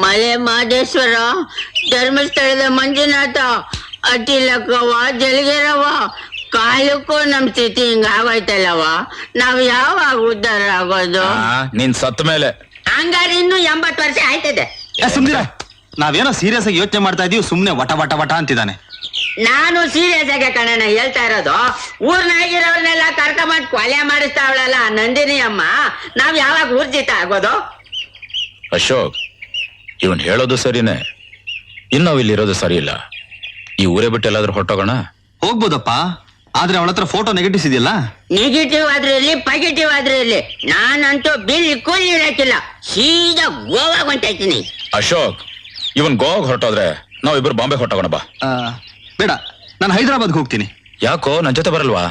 ಮಲೆ ಮಹದೇಶ್ವರ, ಧರ್ಮಸ್ಥಳದ ಮಂಜುನಾಥ, ಅಟಿಲಕ್ಕವ, ಜಲಗೇರವ, ಕಾಲಕ್ಕೂ ನಮ್ ಸ್ಥಿತಿ ಹಿಂಗ ಆಗೋಯ್ತಲ್ಲವ. ನಾವ್ ಯಾವಾಗ ಉದ್ಧಾರ ಆಗೋದು? ನೀನ್ ಸತ್ತ ಮೇಲೆ. ಹಂಗಾರೆ ಇನ್ನು 80 ವರ್ಷ ಆಯ್ತದೆ. ಸುಮ್ನಿರ, ನಾವೇನೋ ಸೀರಿಯಸ್ ಆಗಿ ಯೋಚನೆ ಮಾಡ್ತಾ ಇದೀವಿ, ಸುಮ್ನೆ ವಟ ವಟ ವಟ ಅಂತಿದ್ದಾನೆ. ನಾನು ಸೀರಿಯಸ್ ಆಗಿ ಕಣಣ್ಣ ಹೇಳ್ತಾ ಇರೋದು. ಊರ್ನಾಗಿರೋರ್ನೆಲ್ಲ ಕರ್ಕೊಂಡ್ ಕೊಲೆ ಮಾಡಿಸ್ತಾವಳಲ್ಲ ನಂದಿನಿ ಅಮ್ಮ, ನಾವ್ ಯಾವಾಗ ಊರ್ಜಿತ ಆಗೋದು? ಅಶೋಕ್, ಇವನ್ ಹೇಳೋದು ಸರಿನೇ, ಇನ್ನು ನಾವ್ ಇಲ್ಲಿರೋದು ಸರಿ ಇಲ್ಲ. ಈ ಊರೇ ಬಿಟ್ಟು ಎಲ್ಲಾದ್ರೂ ಹೊರಟೋಗೋಣ. ಹೋಗ್ಬೋದಪ್ಪ, ಆದ್ರೆ ಅವಳ ಹತ್ರ ಫೋಟೋ ನೆಗೆಟಿವ್ಸ್ ಇದೆಯಲ್ಲ. ನೆಗೆಟಿವ್ ಆದ್ರೆ ಇರ್ಲಿ, ಪಾಸಿಟಿವ್ ಆದ್ರೆ ಇರ್ಲಿ, ನಾನಂತೂ ಬಿಲ್ಕುಲ್ ಇರಕ್ಕಿಲ್ಲ. ಸೀದಾ ಗೋವಾಗ ಹೊಂಟಾಯ್ತೀನಿ. ಅಶೋಕ್, ಇವನ್ ಗೋವಾಗ ಹೊರಟೋದ್ರೆ ನಾವಿಬ್ರು ಬಾಂಬೆ ಹೊರಟೋಗೋಣ ಬಾ. ಬೇಡ, ನಾನು ಹೈದರಾಬಾದ್ಗೆ ಹೋಗ್ತೀನಿ. ಯಾಕೋ, ನನ್ ಜೊತೆ ಬರಲ್ವಾ?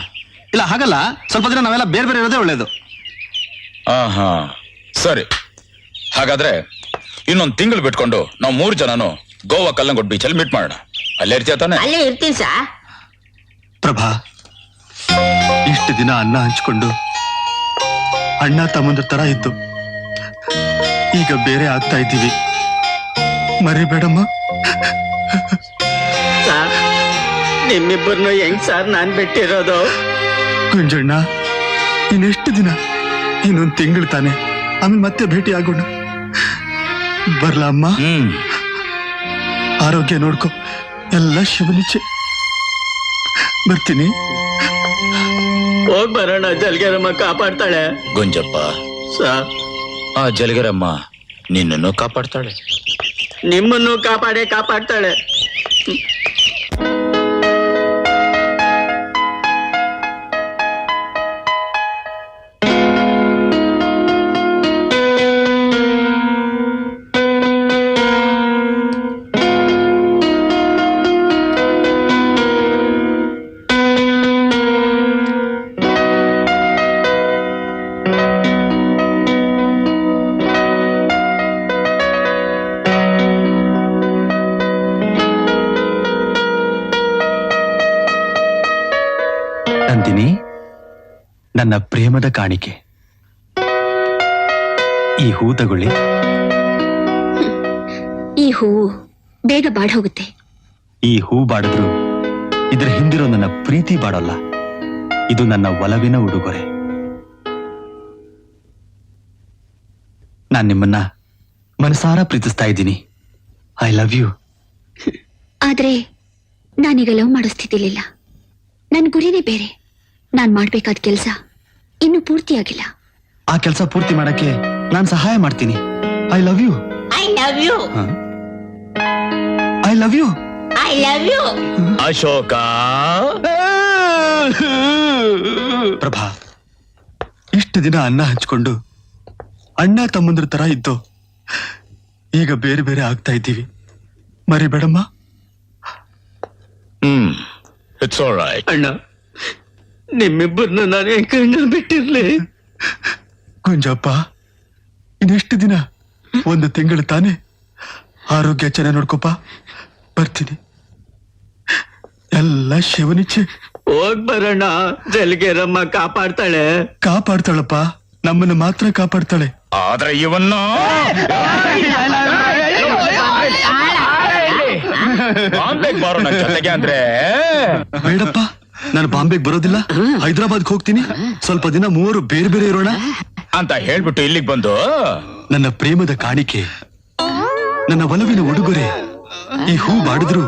ಇಲ್ಲ, ಹಾಗಲ್ಲ, ಸ್ವಲ್ಪ ದಿನ ನಾವೆಲ್ಲ ಬೇರೆ ಬೇರೆ ಇರೋದೇ ಒಳ್ಳೇದು. ಹಾ ಸರಿ. ಹಾಗಾದ್ರೆ ಇನ್ನೊಂದ್ ತಿಂಗಳು ಬಿಟ್ಕೊಂಡು ನಾವು 3 ಜನನು ಗೋವಾ ಕಲ್ಲಂಗೋಡ್ ಬೀಚ್ ಅಲ್ಲಿ ಮೀಟ್ ಮಾಡೋಣ. ಅಲ್ಲೇ ಇರ್ತೀಯ ತಾನೆ? ಅಲ್ಲೇ ಇರ್ತೀನಿ ಸಾ. ಪ್ರಭಾ, ಇಷ್ಟು ದಿನ ಅನ್ನ ಹಂಚ್ಕೊಂಡು ಅಣ್ಣ ತಮ್ಮಂದ್ರ ತರ ಇದ್ದು, ಈಗ ಬೇರೆ ಆಗ್ತಾ ಇದ್ದೀವಿ. ಮರಿಬೇಡಮ್ಮ. ನಿಮ್ಮಿಬ್ಬರನ್ನು ಹೆಂಗ್ ಸಾರ್ ನಾನ್ ಬಿಟ್ಟಿರೋದು? ಕುಂಜಣ್ಣ, ಇನ್ನೆಷ್ಟು ದಿನ? ಇನ್ನೊಂದು ತಿಂಗಳು ತಾನೆ, ಆಮೇಲೆ ಮತ್ತೆ ಭೇಟಿ ಆಗೋಣ. ಬರ್ಲಾ ಅಮ್ಮ? ಆರೋಗ್ಯ ನೋಡ್ಕೊ, ಎಲ್ಲ ಶಿವನಿಚ್ಛೆ. ಬರ್ತೀನಿ. ಹೋಗ್ ಬರೋಣ, ಜಲ್ಗೇರಮ್ಮ ಕಾಪಾಡ್ತಾಳೆ. ಗುಂಜಪ್ಪ, ಆ ಜಲಗೇರಮ್ಮ ನಿನ್ನನ್ನು ಕಾಪಾಡ್ತಾಳೆ. ನಿಮ್ಮನ್ನು ಕಾಪಾಡ್ತಾಳೆ. ನಂದಿನಿ, ನನ್ನ ಪ್ರೇಮದ ಕಾಣಿಕೆ, ಈ ಹೂ ತಗೊಳ್ಳಿ. ಈ ಹೂವು ಬೇಗ ಬಾಡ್ ಹೋಗುತ್ತೆ. ಈ ಹೂ ಬಾಡಿದ್ರು ಇದ್ರ ಹಿಂದಿರೋ ನನ್ನ ಪ್ರೀತಿ ಬಾಡಲ್ಲ. ಇದು ನನ್ನ ಒಲವಿನ ಉಡುಗೊರೆ. ನಾನ್ ನಿಮ್ಮನ್ನ ಮನಸಾರ ಪ್ರೀತಿಸ್ತಾ ಇದ್ದೀನಿ. I love you. ಆದ್ರೆ ನಾನೀಗ ಲವ್ ಮಾಡೋ ಸ್ಥಿತಿಲಿಲ್ಲ. ನನ್ ಗುರಿನೇ ಬೇರೆ. ನಾನ್ ಮಾಡ್ಬೇಕಾದ ಕೆಲಸ ಇನ್ನು ಪೂರ್ತಿಯಾಗಿಲ್ಲ. ಆ ಕೆಲಸ ಪೂರ್ತಿ ಮಾಡಕ್ಕೆ ನಾನ್ ಸಹಾಯ ಮಾಡ್ತೀನಿ. I love you. I love you. I love you. I love you. Ashoka, Prabha, ಇಷ್ಟು ದಿನ ಅನ್ನ ಹಂಚ್ಕೊಂಡು ಅಣ್ಣ ತಮ್ಮಂದ್ರ ತರ ಇದ್ದು, ಈಗ ಬೇರೆ ಬೇರೆ ಆಗ್ತಾ ಇದ್ದೀವಿ. ಮರಿಬೇಡಮ್ಮ. It's all right. ಅಣ್ಣ, ನಿಮ್ಮಿಬ್ಬರನ್ನ ನಾನು ಹೆಂಗ್ ಬಿಟ್ಟಿರ್ಲಿ? ಕುಂಜಪ್ಪ, ಇನ್ನೆಷ್ಟು ದಿನ? 1 ತಿಂಗಳು ತಾನೆ. ಆರೋಗ್ಯ ಚೆನ್ನಾಗಿ ನೋಡ್ಕೊಪ್ಪ. ಬರ್ತೀನಿ. ಎಲ್ಲ ಶಿವನಿಚ್ಛೆ. ಹೋಗ್ ಬರೋಣ, ಜಲ್ಗೇರಮ್ಮ ಕಾಪಾಡ್ತಾಳಪ್ಪ. ನಮ್ಮನ್ನು ಮಾತ್ರ ಕಾಪಾಡ್ತಾಳೆ. ಆದ್ರೆ ಇವನ್ನ ಬಾಂಬೆಗೆ ಬರೋಣ ಜೊತೆಗೆ ಅಂದ್ರೆ. ಬೇಡಪ್ಪ, ನಾನು ಬಾಂಬೆಗೆ ಬರೋದಿಲ್ಲ. ಹೈದರಾಬಾದ್ಗೆ ಹೋಗ್ತೀನಿ. ಸ್ವಲ್ಪ ದಿನ 3 ಬೇರೆ ಬೇರೆ ಇರೋಣ ಅಂತ ಹೇಳ್ಬಿಟ್ಟು ಇಲ್ಲಿಗೆ ಬಂದು ನನ್ನ ಪ್ರೇಮದ ಕಾಣಿಕೆ, ನನ್ನ ಒಲವಿನ ಉಡುಗೊರೆ, ಈ ಹೂ ಬಾಡಿದ್ರು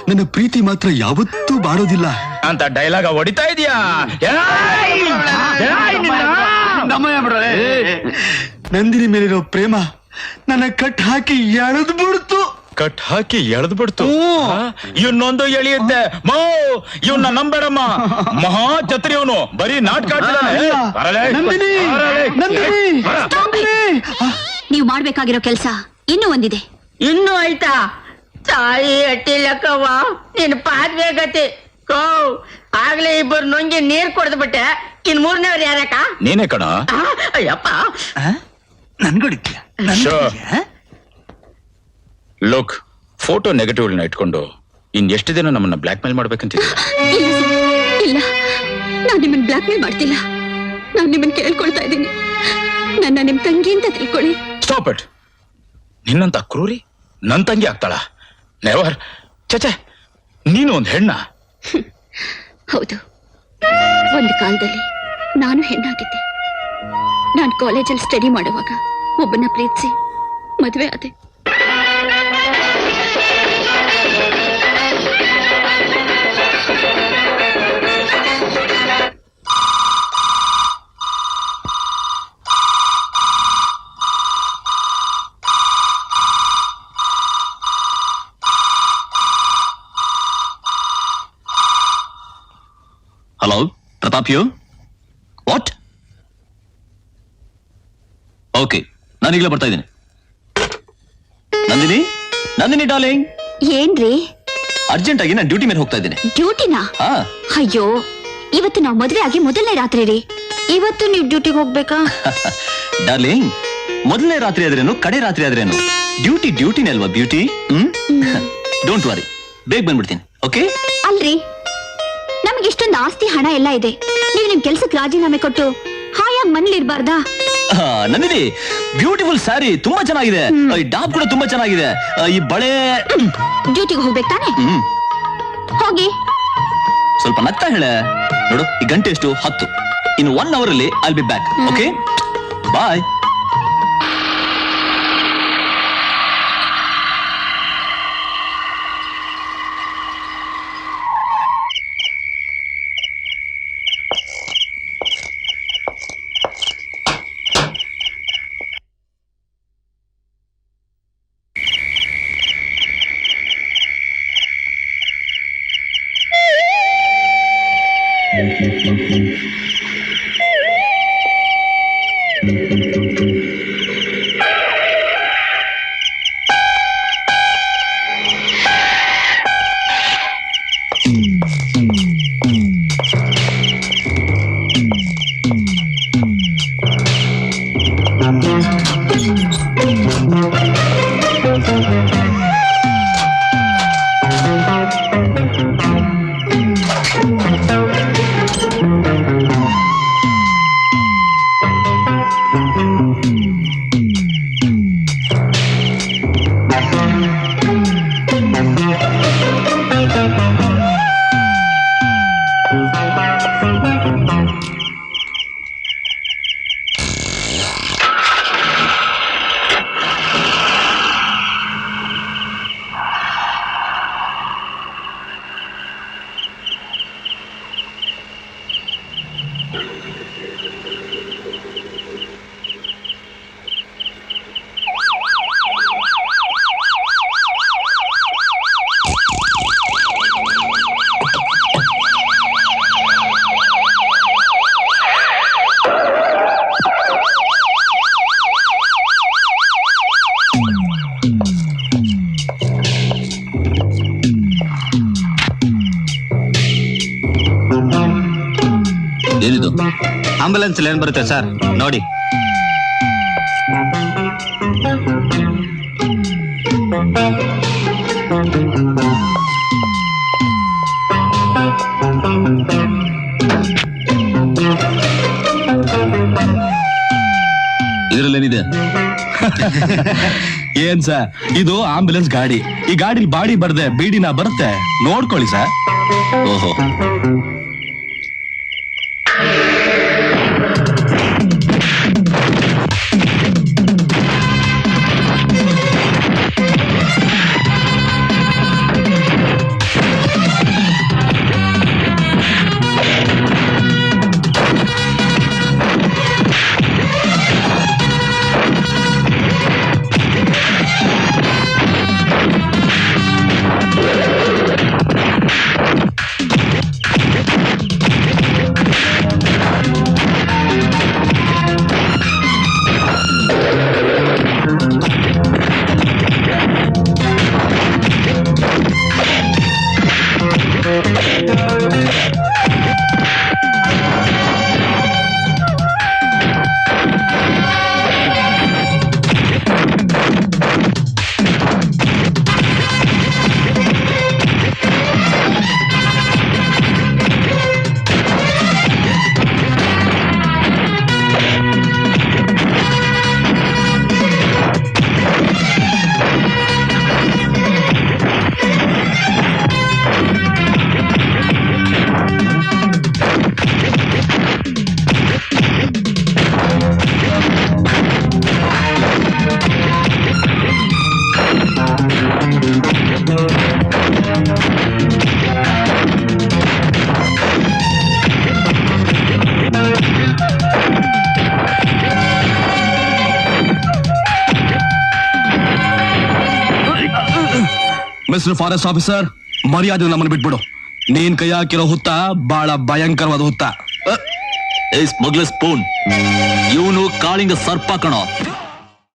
ನನ್ನ ಪ್ರೀತಿ ಮಾತ್ರ ಯಾವತ್ತೂ ಬಾಡೋದಿಲ್ಲ ಅಂತ ಡೈಲಾಗ ಹೊಡಿತಾ ಇದೀಯಾ? ನಂದಿನಿ ಮೇಲಿರೋ ಪ್ರೇಮ ನನ್ನ ಕಟ್ ಹಾಕಿ ಎಳೆದು ಬಿಡ್ತು. ಇವನ್ನೊಂದು ಎಳೆಯುತ್ತೆ. ಇವನ್ನ ನಂಬೇಡಮ್ಮ, ಮಹಾ ಛತ್ರಿ ಅವನು. ಬರೀ ನಾಟಕ ನೀವು ಮಾಡ್ಬೇಕಾಗಿರೋ ಕೆಲಸ ಇನ್ನೂ ಒಂದಿದೆ. ಇನ್ನೂ ಆಯ್ತಾ? ತಾಯಿ ಅಟ್ಟಿಲ್ಲಕ್ಕವ್ವ, ನಿನ್ ಪಾದ್ಬೇಕತಿ. ಆಗ್ಲೇ 2 ನುಂಗಿ ನೀರ್ ಕೊಡ್ದು ಬಿಟ್ಟೆ. ಇನ್ 3ನೇವ್ರು ಯಾರಕ್ಕ? ನೀನೇ ಕಣ. ಅಯ್ಯಪ್ಪ, ನನ್ಗೊಡಿದ್ಯಾ? ಲುಕ್, ಫೋಟೋ ನೆಗೆಟಿವ್ ಇಟ್ಕೊಂಡು ಎಷ್ಟು ದಿನ ನಮ್ಮನ್ನ ಬ್ಲಾಕ್ ಮೇಲ್ ಮಾಡ್ಬೇಕಂತಿದ್ದೆ? ಇಲ್ಲ, ನಾನು ನಿಮ್ಮನ್ನ ಬ್ಲಾಕ್ ಮೇಲ್ ಮಾಡ್ತಿಲ್ಲ. ನಾನು ನಿಮ್ಮನ್ನ ಕೇಳ್ಕೊಳ್ತಾ ಇದ್ದೀನಿ, ನನ್ನ ನಿಮ್ ತಂಗಿ ಅಂತ ತಿಳ್ಕೊಳ್ಳಿ. Stop it. ನಿನ್ನಂತ ಕ್ರೂರಿ ನನ್ ತಂಗಿ ಆಗ್ತಾಳ? ನೆವರ್. ಚಚೆ, ನೀನು ಒಂದ್ ಹೆಣ್ಣ. ಹೌದು, ಒಂದು ಕಾಲದಲ್ಲಿ ನಾನು ಹೆಣ್ಣಾಗಿದ್ದೆ. ನಾನು ಕಾಲೇಜಲ್ಲಿ ಸ್ಟಡಿ ಮಾಡುವಾಗ ಒಬ್ಬನ ಪ್ರೀತಿಸಿ ಮದುವೆ ಆದೆ. Hello, Pratap you? What? Okay, ನಾನೀಗಲೇ ಬರ್ತಾ ಇದ್ದೀನಿ. ನಂದಿನಿ, ನಂದಿನಿ ಡಾರ್ಲಿಂಗ್, ಏನ್ರಿ? ಅರ್ಜೆಂಟ್ ಆಗಿ ನಾನು ಡ್ಯೂಟಿ ಮೇಲೆ ಹೋಗ್ತಾ ಇದ್ದೀನಿ. ಡ್ಯೂಟಿನಾ? ಹಾ. ಅಯ್ಯೋ, ಇವತ್ತು ನಾವು ಮದುವೆ ಆಗಿ ಮೊದಲನೇ ರಾತ್ರಿ ರೀ. ಇವತ್ತು ನೀವು ಡ್ಯೂಟಿಗೆ ಹೋಗ್ಬೇಕಾ? ಡಾರ್ಲಿಂಗ್, ಮೊದಲನೇ ರಾತ್ರಿ ಆದ್ರೇನು, ಕಡೆ ರಾತ್ರಿ ಆದ್ರೇನು, ಡ್ಯೂಟಿ ಡ್ಯೂಟಿನೇ ಅಲ್ವಾ ಬ್ಯೂಟಿ? ಡೋಂಟ್ ವರಿ, ಬೇಗ ಬಂದ್ಬಿಡ್ತೀನಿ. ಓಕೆ? ಅಲ್ರಿ, ನಮಗೆ ಇಷ್ಟೊಂದು ಆಸ್ತಿ ಹಣ ಎಲ್ಲ ಇದೆ, ನೀವು ನಿಮ್ ಕೆಲ್ಸಕ್ಕೆ ರಾಜೀನಾಮೆ ಕೊಟ್ಟು ಹಾಯಾಗಿ ಮನೇಲಿ ಇರ್ಬಾರ್ದಾ? ನಂದಿನಿ, ಬ್ಯೂಟಿಫುಲ್ ಸ್ಯಾರಿ ತುಂಬಾ ಚೆನ್ನಾಗಿದೆ. ಈ ಟಾಪ್ ಕೂಡ ತುಂಬಾ ಚೆನ್ನಾಗಿದೆ. ಈ ಬಳೆ. ಡ್ಯೂಟಿಗೆ ಹೋಗ್ಬೇಕು ತಾನೆ? ಹೋಗಿ. ಸ್ವಲ್ಪ ನಗ್ತಾ ಹೇಳೆ. ನೋಡು, ಈ ಗಂಟೆ ಎಷ್ಟು? 10. ಇನ್ನು 1 hour ಅಲ್ಲಿ ಐಲ್ ಬಿ ಬ್ಯಾಕ್. ಓಕೆ, ಬಾಯ್. ಏನಿದು? ಆಂಬುಲೆನ್ಸ್ ಏನ್ ಬರುತ್ತೆ ಸರ್ ನೋಡಿ. ಇದರಲ್ಲೇನಿದೆ? ಏನ್ ಸರ್, ಇದು ಆಂಬುಲೆನ್ಸ್ ಗಾಡಿ. ಈ ಗಾಡಿಲಿ ಬಾಡಿ ಬರ್ದೆ ಬೀಡಿನ ಬರುತ್ತೆ, ನೋಡ್ಕೊಳ್ಳಿ ಸರ್. ಓಹೋ, ಮಿಸ್ಟರ್ ಫಾರೆಸ್ಟ್ ಆಫೀಸರ್, ಮರ್ಯಾದೆ ನಮ್ಮನ್ನು ಬಿಟ್ಬಿಡು. ನೀನ್ ಕೈ ಹಾಕಿರೋ ಹುತ್ತ ಬಹಳ ಭಯಂಕರವಾದ ಹುತ್ತ. ಸ್ಮಗ್ಲರ್ ಸ್ಪೂನ್, ಇವನು ಕಾಳಿಂಗ ಸರ್ಪ ಕಣೋ.